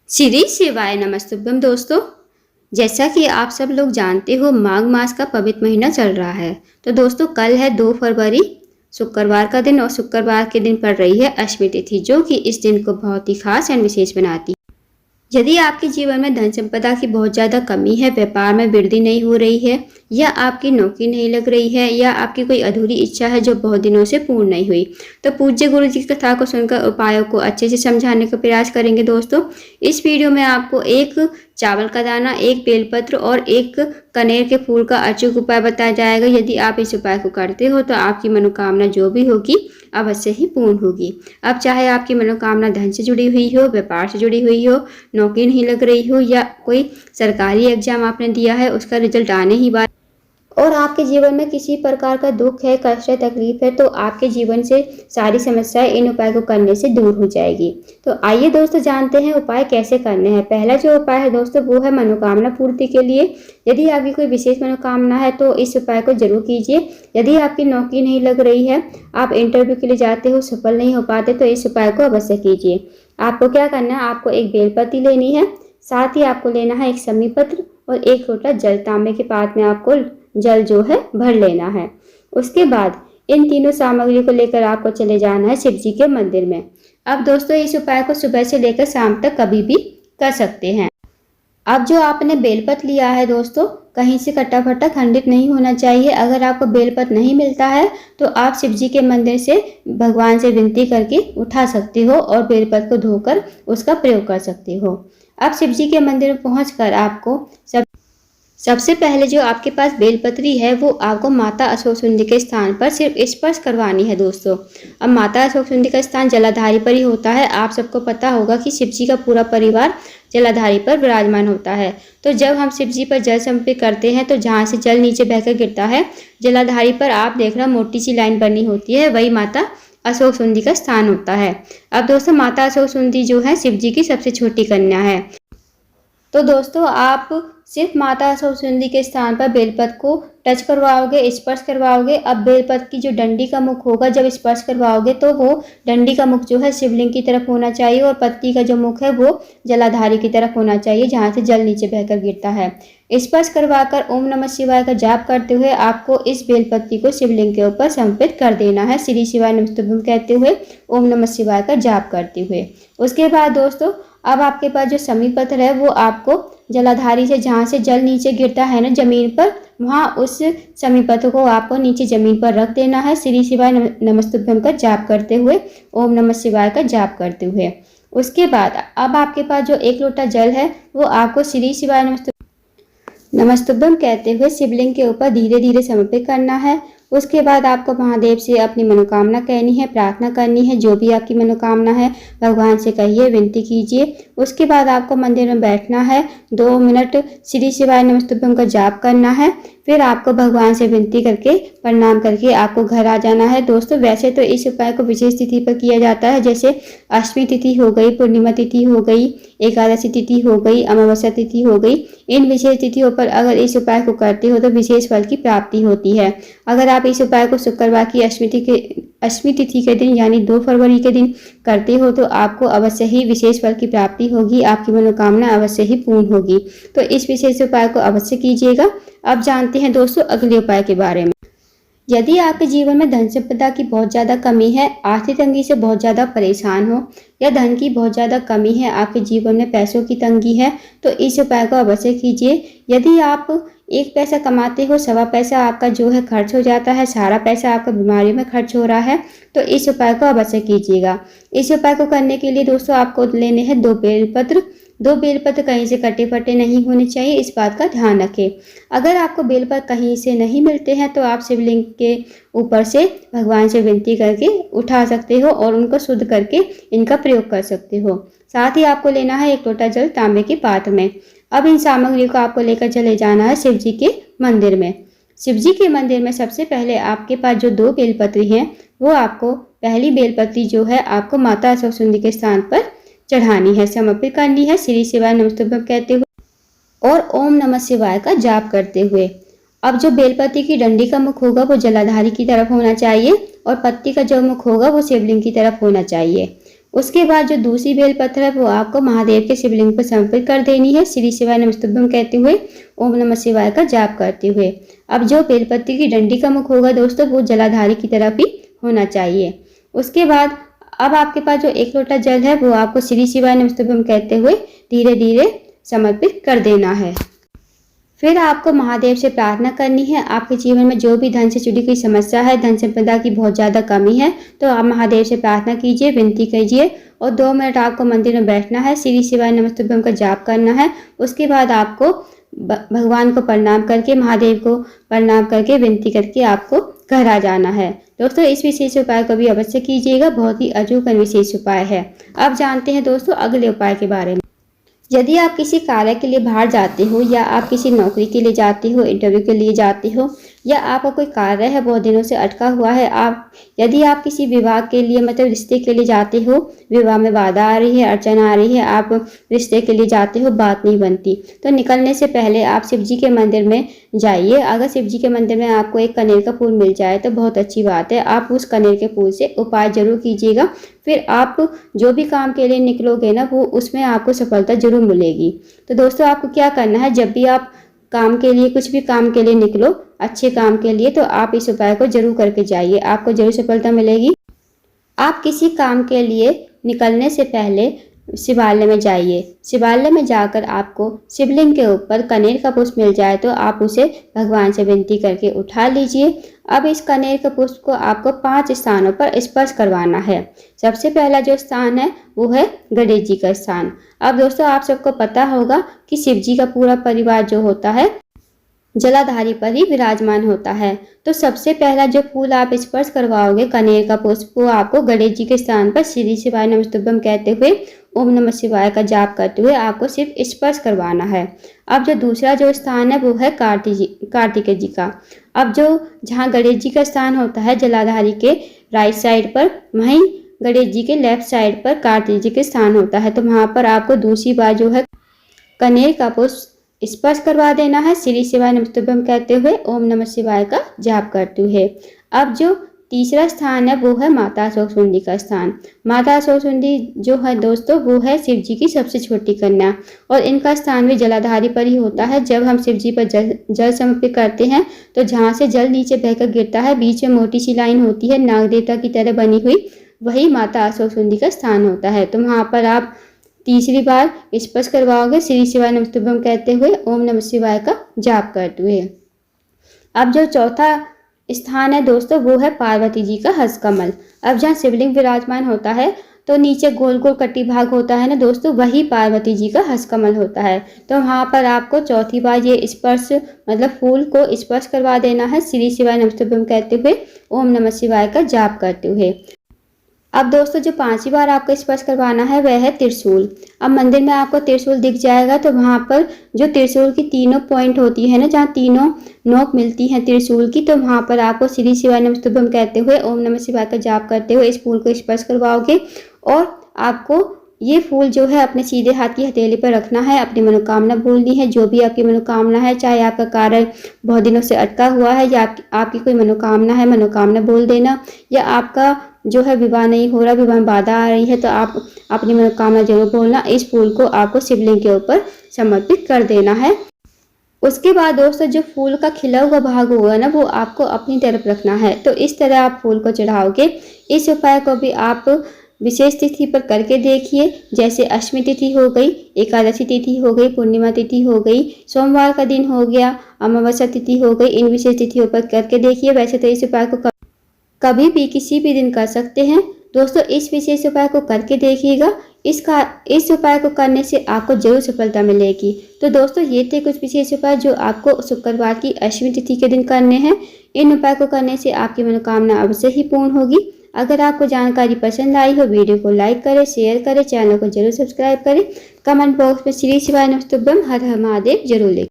श्री शिवाय नमस्तुभ्यम दोस्तों। जैसा कि आप सब लोग जानते हो, माघ मास का पवित्र महीना चल रहा है। तो दोस्तों, कल है 2 फरवरी, शुक्रवार का दिन, और शुक्रवार के दिन पड़ रही है अष्टमी तिथि, जो कि इस दिन को बहुत ही खास एंड विशेष बनाती है। यदि आपके जीवन में धन संपदा की बहुत ज़्यादा कमी है, व्यापार में वृद्धि नहीं हो रही है, या आपकी नौकरी नहीं लग रही है, या आपकी कोई अधूरी इच्छा है जो बहुत दिनों से पूर्ण नहीं हुई, तो पूज्य गुरु जी की कथा को सुनकर उपायों को अच्छे से समझाने का प्रयास करेंगे। दोस्तों, इस वीडियो में आपको एक चावल का दाना, एक बेलपत्र और एक कनेर के फूल का अचूक उपाय बताया जाएगा। यदि आप इस उपाय को करते हो तो आपकी मनोकामना जो भी होगी अवश्य ही पूर्ण होगी। अब चाहे आपकी मनोकामना धन से जुड़ी हुई हो, व्यापार से जुड़ी हुई हो, नौकरी नहीं लग रही हो, या कोई सरकारी एग्जाम आपने दिया है उसका रिजल्ट आने ही वाला, और आपके जीवन में किसी प्रकार का दुख है, कष्ट है, तकलीफ है, तो आपके जीवन से सारी समस्याएं इन उपाय को करने से दूर हो जाएगी। तो आइए दोस्तों, जानते हैं उपाय कैसे करने हैं। पहला जो उपाय है दोस्तों, वो है मनोकामना पूर्ति के लिए। यदि आपकी कोई विशेष मनोकामना है तो इस उपाय को जरूर कीजिए। यदि आपकी नौकरी नहीं लग रही है, आप इंटरव्यू के लिए जाते हो, सफल नहीं हो पाते, तो इस उपाय को अवश्य कीजिए। आपको क्या करना है, आपको एक बेलपत्ती लेनी है, साथ ही आपको लेना है एक समी पत्र और एक लोटा जल। तांबे के पात्र में आपको जल जो है भर लेना है। उसके बाद इन तीनों सामग्री को लेकर आपको चले जाना है शिव जी के मंदिर में। अब दोस्तों, इस उपाय को सुबह से लेकर शाम तक कभी भी कर सकते हैं। अब जो आपने बेलपत्र लिया है दोस्तों, कहीं से कटा फटा खंडित नहीं होना चाहिए। अगर आपको बेलपत्र नहीं मिलता है तो आप शिव जी के मंदिर से भगवान से विनती करके उठा सकते हो और बेलपत्र को धोकर उसका प्रयोग कर सकते हो। अब शिव जी के मंदिर में पहुंचकर आपको सबसे पहले जो आपके पास बेलपत्री है वो आपको माता अशोक सुंदी के स्थान पर सिर्फ स्पर्श करवानी है दोस्तों। अब माता अशोक सुंदी का स्थान जलाधारी पर ही होता है। आप सबको पता होगा कि शिव जी का पूरा परिवार जलाधारी पर विराजमान होता है। तो जब हम शिव जी पर जल समर्पित करते हैं तो जहाँ से जल नीचे बहकर गिरता है, जलाधारी पर आप देखना मोटी सी लाइन बनी होती है, वही माता अशोक सुंदी का स्थान होता है। अब दोस्तों, माता अशोक सुंदी जो है शिव जी की सबसे छोटी कन्या है। तो दोस्तों, आप सिर्फ माता अशोक सुंदी के स्थान पर बेलपत्र को टच करवाओगे, स्पर्श करवाओगे। अब बेलपत्र की जो डंडी का मुख होगा, जब स्पर्श करवाओगे तो वो डंडी का मुख जो है शिवलिंग की तरफ होना चाहिए, और पत्ती का जो मुख है वो जलाधारी की तरफ होना चाहिए, जहाँ से जल नीचे बहकर गिरता है। स्पर्श करवाकर ओम नमः शिवाय का जाप करते हुए आपको इस बेलपत्ती को शिवलिंग के ऊपर समर्पित कर देना है, श्री शिवाय नमस्तुभ्यम कहते हुए, ओम नमः शिवाय का जाप करते हुए। उसके बाद दोस्तों, अब आपके पास जो समी पत्र है वो आपको जलाधारी से, जहाँ से जल नीचे गिरता है ना जमीन पर, वहाँ उस समी पत्र को आपको नीचे जमीन पर रख देना है, श्री शिवाय नमस्तुभ्यम का जाप करते हुए, ओम नमः शिवाय का जाप करते हुए। उसके बाद अब आपके पास जो एक लोटा जल है वो आपको श्री शिवाय नमस्तुभ्यम कहते हुए शिवलिंग के ऊपर धीरे धीरे समर्पित करना है। उसके बाद आपको महादेव से अपनी मनोकामना कहनी है, प्रार्थना करनी है। जो भी आपकी मनोकामना है भगवान से कहिए, विनती कीजिए। उसके बाद आपको मंदिर में बैठना है, 2 मिनट श्री शिवाय नमस्तुभ्यम का जाप करना है। फिर आपको भगवान से विनती करके, प्रणाम करके आपको घर आ जाना है। दोस्तों, वैसे तो इस उपाय को विशेष तिथि पर किया जाता है, जैसे अष्टमी तिथि हो गई, पूर्णिमा तिथि हो गई, एकादशी तिथि हो गई, अमावस्या तिथि हो गई। इन विशेष तिथियों पर अगर इस उपाय को करते हो तो विशेष फल की प्राप्ति होती है। अगर आप इस उपाय को शुक्रवार की अष्टमी तिथि के दिन यानी 2 फरवरी के दिन करते हो तो आपको अवश्य ही विशेष फल की प्राप्ति होगी, आपकी मनोकामना अवश्य ही पूर्ण होगी। तो इस विशेष उपाय को अवश्य कीजिएगा। अब जानते हैं दोस्तों अगले उपाय के बारे में। यदि आपके जीवन में धन संपदा की बहुत ज़्यादा कमी है, आर्थिक तंगी से बहुत ज़्यादा परेशान हो, या धन की बहुत ज़्यादा कमी है, आपके जीवन में पैसों की तंगी है, तो इस उपाय को अवश्य कीजिए। यदि आप 1 पैसा कमाते हो, 1.25 पैसा आपका जो है खर्च हो जाता है, सारा पैसा आपका बीमारियों में खर्च हो रहा है, तो इस उपाय को अवश्य कीजिएगा। इस उपाय को करने के लिए दोस्तों आपको लेने हैं 2 बेलपत्र। 2 बेलपत्र कहीं से कटे फटे नहीं होने चाहिए, इस बात का ध्यान रखें। अगर आपको बेलपत्र कहीं से नहीं मिलते हैं तो आप शिवलिंग के ऊपर से भगवान से विनती करके उठा सकते हो और उनको शुद्ध करके इनका प्रयोग कर सकते हो। साथ ही आपको लेना है 1 लोटा जल तांबे के पात्र में। अब इन सामग्रियों को आपको लेकर चले जाना है शिव जी के मंदिर में। शिव जी के मंदिर में सबसे पहले आपके पास जो 2 बेलपत्री हैं वो आपको, पहली बेलपत्री जो है आपको माता अशोक सुंदी के स्थान पर चढ़ानी है, समर्पित करनी है, श्री शिवाय नमस्तुभ्यम कहते हुए और ओम नमः शिवाय का जाप करते हुए। अब जो बेलपत्ती की डंडी का मुख होगा वो जलाधारी की तरफ होना चाहिए और पत्ती का जो मुख होगा वो शिवलिंग की तरफ होना चाहिए। उसके बाद जो दूसरी बेलपत्र है वो आपको महादेव के शिवलिंग पर समर्पित कर देनी है, श्री शिवाय नमस्तुभ्यम कहते हुए, ओम नमः शिवाय का जाप करते हुए। अब जो बेलपत्र की डंडी का मुख होगा दोस्तों वो जलाधारी की तरफ ही होना चाहिए। उसके बाद अब आपके पास जो 1 लोटा जल है वो आपको श्री शिवाय नमस्तुभ्यम कहते हुए धीरे धीरे समर्पित कर देना है। फिर आपको महादेव से प्रार्थना करनी है। आपके जीवन में जो भी धन से जुड़ी कोई समस्या है, धन संपदा की बहुत ज़्यादा कमी है, तो आप महादेव से प्रार्थना कीजिए, विनती कीजिए और 2 मिनट आपको मंदिर में बैठना है, श्री शिवाय नमस्तुभ्यम का जाप करना है। उसके बाद आपको भगवान को प्रणाम करके, महादेव को प्रणाम करके, विनती करके आपको घर आ जाना है। दोस्तों इस विशेष उपाय को भी अवश्य कीजिएगा, बहुत ही अचूक और विशेष उपाय है। अब जानते हैं दोस्तों अगले उपाय के बारे में। यदि आप किसी कार्य के लिए बाहर जाते हो या आप किसी नौकरी के लिए जाते हो, इंटरव्यू के लिए जाते हो या आपका कोई कार्य है बहुत दिनों से अटका हुआ है, यदि आप किसी विवाह के लिए मतलब रिश्ते के लिए जाते हो, विवाह में बाधा आ रही है, अड़चन आ रही है, आप रिश्ते के लिए जाते हो, बात नहीं बनती, तो निकलने से पहले आप शिव जी के मंदिर में जाइए। अगर शिव जी के मंदिर में आपको एक कनेर का फूल मिल जाए तो बहुत अच्छी बात है। आप उस कनेर के फूल से उपाय जरूर कीजिएगा, फिर आप जो भी काम के लिए निकलोगे ना वो उसमें आपको सफलता जरूर मिलेगी। तो दोस्तों आपको क्या करना है, जब भी आप काम के लिए, कुछ भी काम के लिए निकलो, अच्छे काम के लिए, तो आप इस उपाय को जरूर करके जाइए, आपको जरूर सफलता मिलेगी। आप किसी काम के लिए निकलने से पहले शिवालय में जाइए। शिवालय में जाकर आपको शिवलिंग के ऊपर कनेर का पुष्प मिल जाए तो आप उसे भगवान से विनती करके उठा लीजिए। अब इस कनेर के पुष्प को आपको 5 स्थानों पर स्पर्श करवाना है। सबसे पहला जो स्थान है वो है गणेश जी का स्थान। अब दोस्तों आप सबको पता होगा कि शिव जी का पूरा परिवार जो होता है जलाधारी पर ही विराजमान होता है। तो सबसे पहला जो फूल आप स्पर्श करवाओगे कनेर का पुष्प, वो आपको गणेश जी के स्थान पर श्री शिवाय नमस्तुभ्यम कहते हुए, ओम नमः शिवाय का जाप करते हुए आपको सिर्फ स्पर्श करवाना है। अब जो दूसरा जो स्थान है वो है कार्तिकेय जी का। अब जो जहाँ गणेश जी का स्थान होता है जलाधारी के राइट साइड पर, वहीं गणेश जी के लेफ्ट साइड पर कार्तिक जी के स्थान होता है। तो वहाँ पर आपको दूसरी बार जो है कनेर का पुष्प स्पर्श करवा देना है, श्री शिवाय नमस्तुभ्यम कहते हुए, ओम नमः शिवाय का जाप करते हुए। अब जो तीसरा स्थान है वो है माता अशोक सुंदी का स्थान। माता अशोक सुंदी जो है दोस्तों वो है शिव जी की सबसे छोटी कन्या और इनका स्थान भी जलाधारी पर ही होता है। जब हम शिव जी पर जल समर्पित करते हैं तो जहाँ से जल नीचे बहकर गिरता है, बीच में मोटी सी लाइन होती है नाग देवता की तरह बनी हुई, वही माता अशोक सुंदी का स्थान होता है। तो वहाँ पर आप तीसरी बार स्पर्श करवाओगे, श्री शिवाय नमस्तुभ्यम कहते हुए, ओम नमः शिवाय का जाप करते हुए। अब जो चौथा स्थान है दोस्तों वो है पार्वती जी का हस्तकमल। अब जहाँ शिवलिंग विराजमान होता है तो नीचे गोल गोल कटी भाग होता है ना दोस्तों, वही पार्वती जी का हस्तकमल होता है। तो वहाँ पर आपको चौथी बार ये स्पर्श मतलब फूल को स्पर्श करवा देना है, श्री शिवाय नमस्तुभ्यम कहते हुए, ओम नमः शिवाय का जाप करते हुए। अब दोस्तों जो 5वीं बार आपको स्पर्श करवाना है वह है त्रिशूल। अब मंदिर में आपको त्रिशूल दिख जाएगा तो वहाँ पर जो त्रिशूल की तीनों पॉइंट होती है ना, जहाँ तीनों नोक मिलती हैं त्रिशूल की, तो वहाँ पर आपको श्री शिवाय नमस्तुभ्यम कहते हुए, ओम नमः शिवाय का जाप करते हुए इस फूल को स्पर्श करवाओगे और आपको ये फूल जो है अपने सीधे हाथ की हथेली पर रखना है, अपनी मनोकामना बोलनी है। जो भी आपकी मनोकामना है, चाहे आपका कार्य बहुत दिनों से अटका हुआ है या आपकी कोई मनोकामना है, मनोकामना बोल देना, या आपका जो है विवाह नहीं हो रहा, विवाह में बाधा आ रही है, तो आप अपनी मनोकामना जरूर बोलना। इस फूल को आपको शिवलिंग के ऊपर समर्पित कर देना है। उसके बाद दोस्तों जो फूल का खिला हुआ भाग होगा ना वो आपको अपनी तरफ रखना है। तो इस तरह आप फूल को चढ़ाओगे। इस उपाय को भी आप विशेष तिथि पर करके देखिए, जैसे अष्टमी तिथि हो गई, एकादशी तिथि हो गई, पूर्णिमा तिथि हो गई, सोमवार का दिन हो गया, अमावस्या तिथि हो गई। इन विशेष तिथियों पर करके देखिए। वैसे तो इस उपाय को कभी भी किसी भी दिन कर सकते हैं दोस्तों। इस विशेष उपाय को करके देखिएगा। इस उपाय को करने से आपको जरूर सफलता मिलेगी। तो दोस्तों ये थे कुछ विशेष उपाय जो आपको शुक्रवार की अष्टमी तिथि के दिन करने हैं। इन उपाय को करने से आपकी मनोकामना अवश्य ही पूर्ण होगी। अगर आपको जानकारी पसंद आई हो, वीडियो को लाइक करें, शेयर करें, चैनल को जरूर सब्सक्राइब करें। कमेंट बॉक्स में श्री शिवाय नमस्तुभ्यम हर हर महादेव जरूर लिखें।